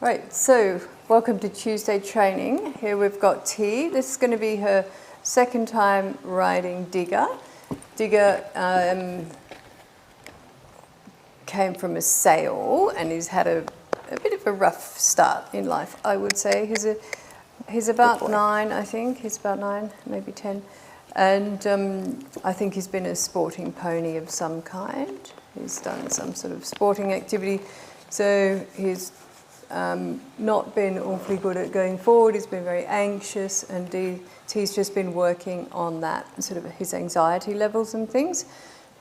Right, so welcome to Tuesday training. Here we've got T. This is going to be her second time riding Digger. Digger came from a sale and he's had a bit of a rough start in life, I would say. He's about 9, I think. He's about 9, maybe 10. And I think he's been a sporting pony of some kind. He's done some sort of sporting activity. So he's not been awfully good at going forward. He's been very anxious, and T's just been working on that, sort of his anxiety levels and things.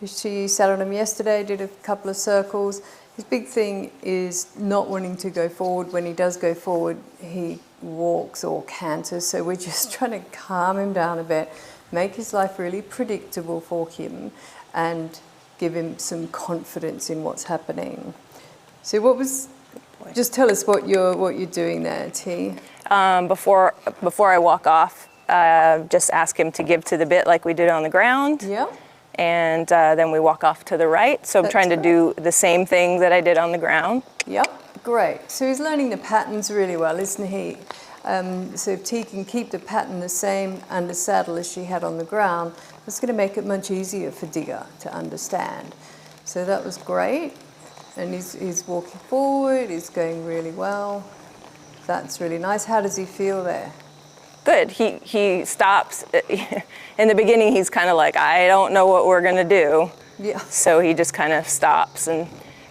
She sat on him yesterday, did a couple of circles. His big thing is not wanting to go forward. When he does go forward, he walks or canters. So we're just trying to calm him down a bit, make his life really predictable for him, and give him some confidence in what's happening. So just tell us what you're doing there, T. Before I walk off, just ask him to give to the bit like we did on the ground. Yeah. And then we walk off to the right. So I'm trying to do the same thing that I did on the ground. Yep, great. So he's learning the patterns really well, isn't he? So if T can keep the pattern the same under saddle as she had on the ground, that's going to make it much easier for Digger to understand. So that was great. And he's walking forward, he's going really well. That's really nice. How does he feel there? Good. He stops. In the beginning, he's kind of like, I don't know what we're going to do. Yeah. So he just kind of stops. And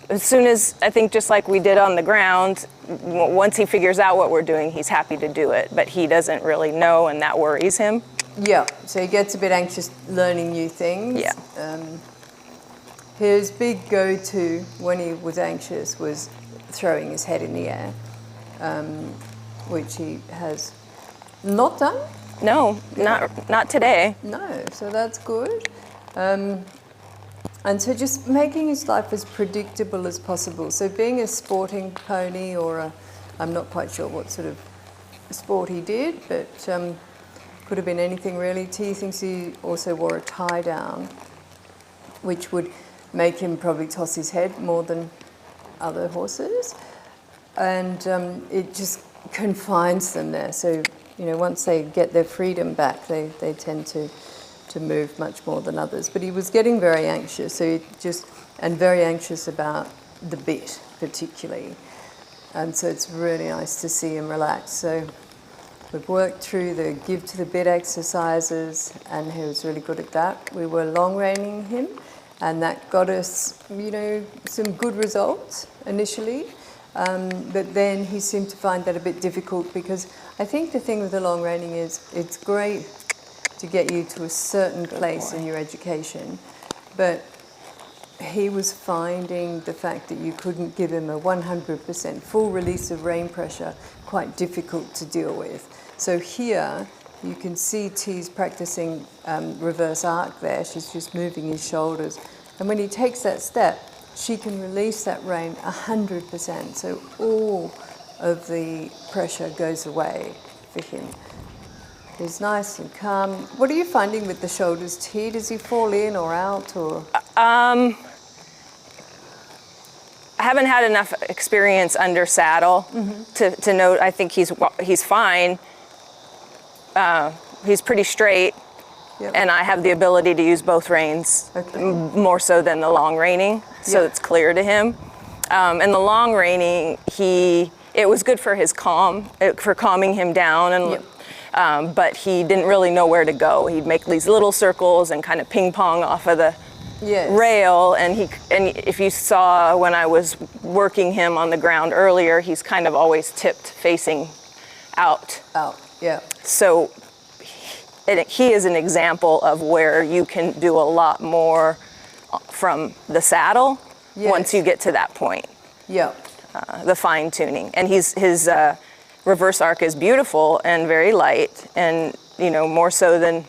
as soon as, I think just like we did on the ground, once he figures out what we're doing, he's happy to do it. But he doesn't really know, and that worries him. Yeah. So he gets a bit anxious learning new things. Yeah. His big go-to when he was anxious was throwing his head in the air, which he has not done. No, not today. No, so that's good. And so just making his life as predictable as possible. So being a sporting pony, or I'm not quite sure what sort of sport he did, but could have been anything really. T thinks he also wore a tie down, which would make him probably toss his head more than other horses. And it just confines them there. So, once they get their freedom back, they tend to move much more than others. But he was getting very anxious, and very anxious about the bit particularly. And so it's really nice to see him relax. So we've worked through the give to the bit exercises, and he was really good at that. We were long reining him, and that got us, some good results initially. But then he seemed to find that a bit difficult, because I think the thing with the long reining is it's great to get you to a certain place in your education, but he was finding the fact that you couldn't give him a 100% full release of rein pressure quite difficult to deal with. So here you can see T's practicing reverse arc there. She's just moving his shoulders. And when he takes that step, she can release that rein 100%. So all of the pressure goes away for him. He's nice and calm. What are you finding with the shoulders, T? Does he fall in or out, or? I haven't had enough experience under saddle to know. I think he's fine. He's pretty straight. Yep. And I have the ability to use both reins, more so than the long reining, so it's clear to him. And the long reining, it was good for his for calming him down, and but he didn't really know where to go. He'd make these little circles and kind of ping pong off of the rail. And if you saw when I was working him on the ground earlier, he's kind of always tipped facing out. So he is an example of where you can do a lot more from the saddle once you get to that point. The fine tuning. And his reverse arc is beautiful and very light, and more so than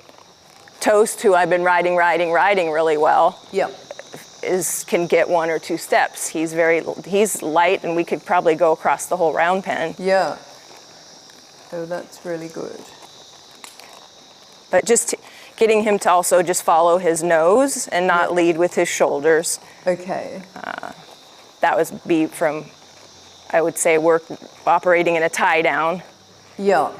Toast, who I've been riding really well. Can get 1 or 2 steps. He's light, and we could probably go across the whole round pen. So that's really good. But just getting him to also just follow his nose and not lead with his shoulders. Okay. That was be from I would say, operating in a tie down. Yeah.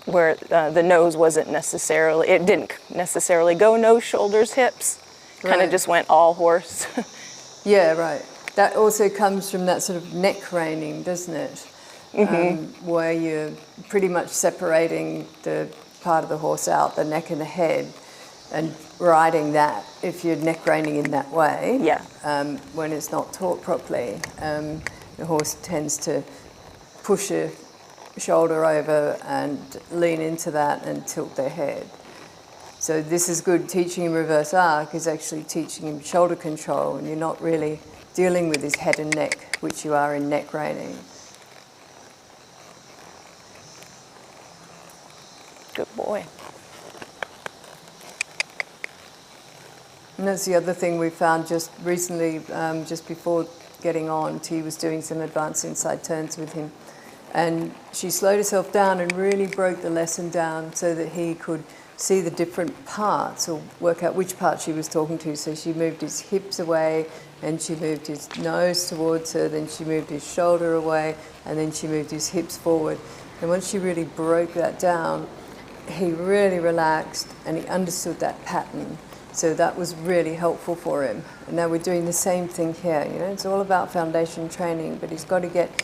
Where the nose wasn't necessarily, it didn't necessarily go nose, shoulders, hips. Kind of Right. just went all horse. Yeah, right. That also comes from that sort of neck reining, doesn't it? Where you're pretty much separating the part of the horse out, the neck and the head, and riding that, if you're neck reining in that way, Yeah. when it's not taught properly, the horse tends to push a shoulder over and lean into that and tilt their head. So this is good. Teaching him reverse arc is actually teaching him shoulder control, and you're not really dealing with his head and neck, which you are in neck reining. Good boy. And that's the other thing we found just recently, just before getting on. T was doing some advanced inside turns with him, and she slowed herself down and really broke the lesson down so that he could see the different parts or work out which part she was talking to. So she moved his hips away, and she moved his nose towards her, then she moved his shoulder away, and then she moved his hips forward. And once she really broke that down, he really relaxed and he understood that pattern. So that was really helpful for him. And now we're doing the same thing here. You know, it's all about foundation training, but he's got to get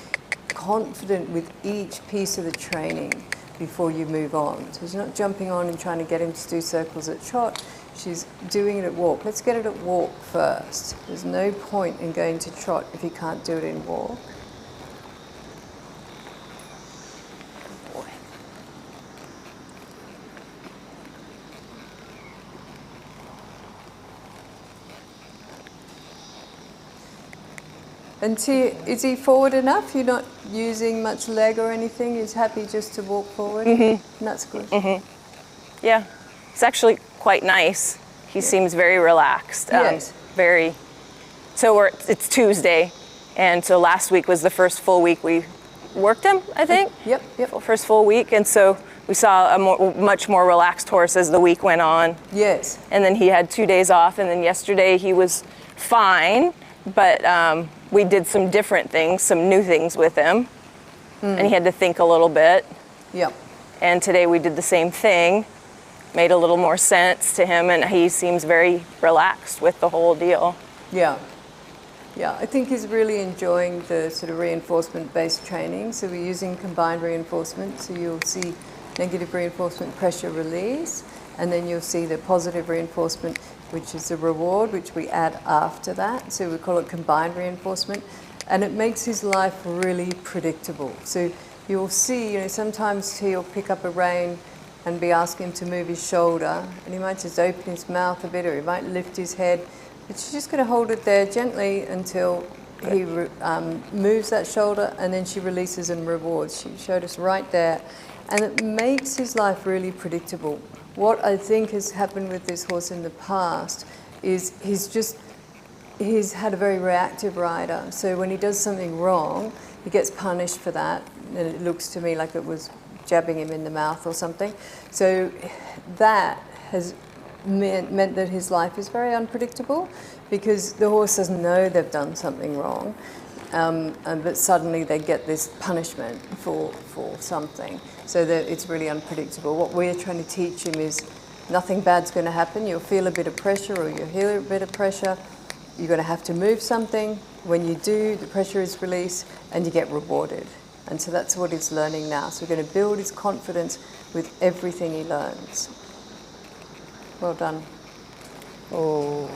confident with each piece of the training before you move on. So she's not jumping on and trying to get him to do circles at trot. She's doing it at walk. Let's get it at walk first. There's no point in going to trot if you can't do it in walk. Boy. And is he forward enough? You're not using much leg or anything? He's happy just to walk forward? Mm-hmm. That's good. Mm-hmm. Yeah, it's actually quite nice. He seems very relaxed. Yes. Very. So it's Tuesday, and so last week was the first full week we worked him, I think. Yep. First full week, and so we saw a much more relaxed horse as the week went on. Yes. And then he had 2 days off, and then yesterday he was fine, but we did some different things, some new things with him, and he had to think a little bit. Yep. And today we did the same thing, made a little more sense to him, and he seems very relaxed with the whole deal. Yeah. Yeah, I think he's really enjoying the sort of reinforcement-based training. So we're using combined reinforcement. So you'll see negative reinforcement, pressure, release, and then you'll see the positive reinforcement, which is the reward, which we add after that. So we call it combined reinforcement, and it makes his life really predictable. So you'll see, you know, sometimes he'll pick up a rein and be asking him to move his shoulder, and he might just open his mouth a bit, or he might lift his head. But she's just going to hold it there gently until he moves that shoulder, and then she releases and rewards. She showed us right there, and it makes his life really predictable. What I think has happened with this horse in the past is he's had a very reactive rider. So when he does something wrong, he gets punished for that, and it looks to me like it was jabbing him in the mouth or something. So that has meant that his life is very unpredictable, because the horse doesn't know they've done something wrong, but suddenly they get this punishment for something, so that it's really unpredictable. What we're trying to teach him is nothing bad's going to happen. You'll feel a bit of pressure, or you'll hear a bit of pressure. You're going to have to move something. When you do, the pressure is released and you get rewarded. And so that's what he's learning now. So we're going to build his confidence with everything he learns. Well done. Oh.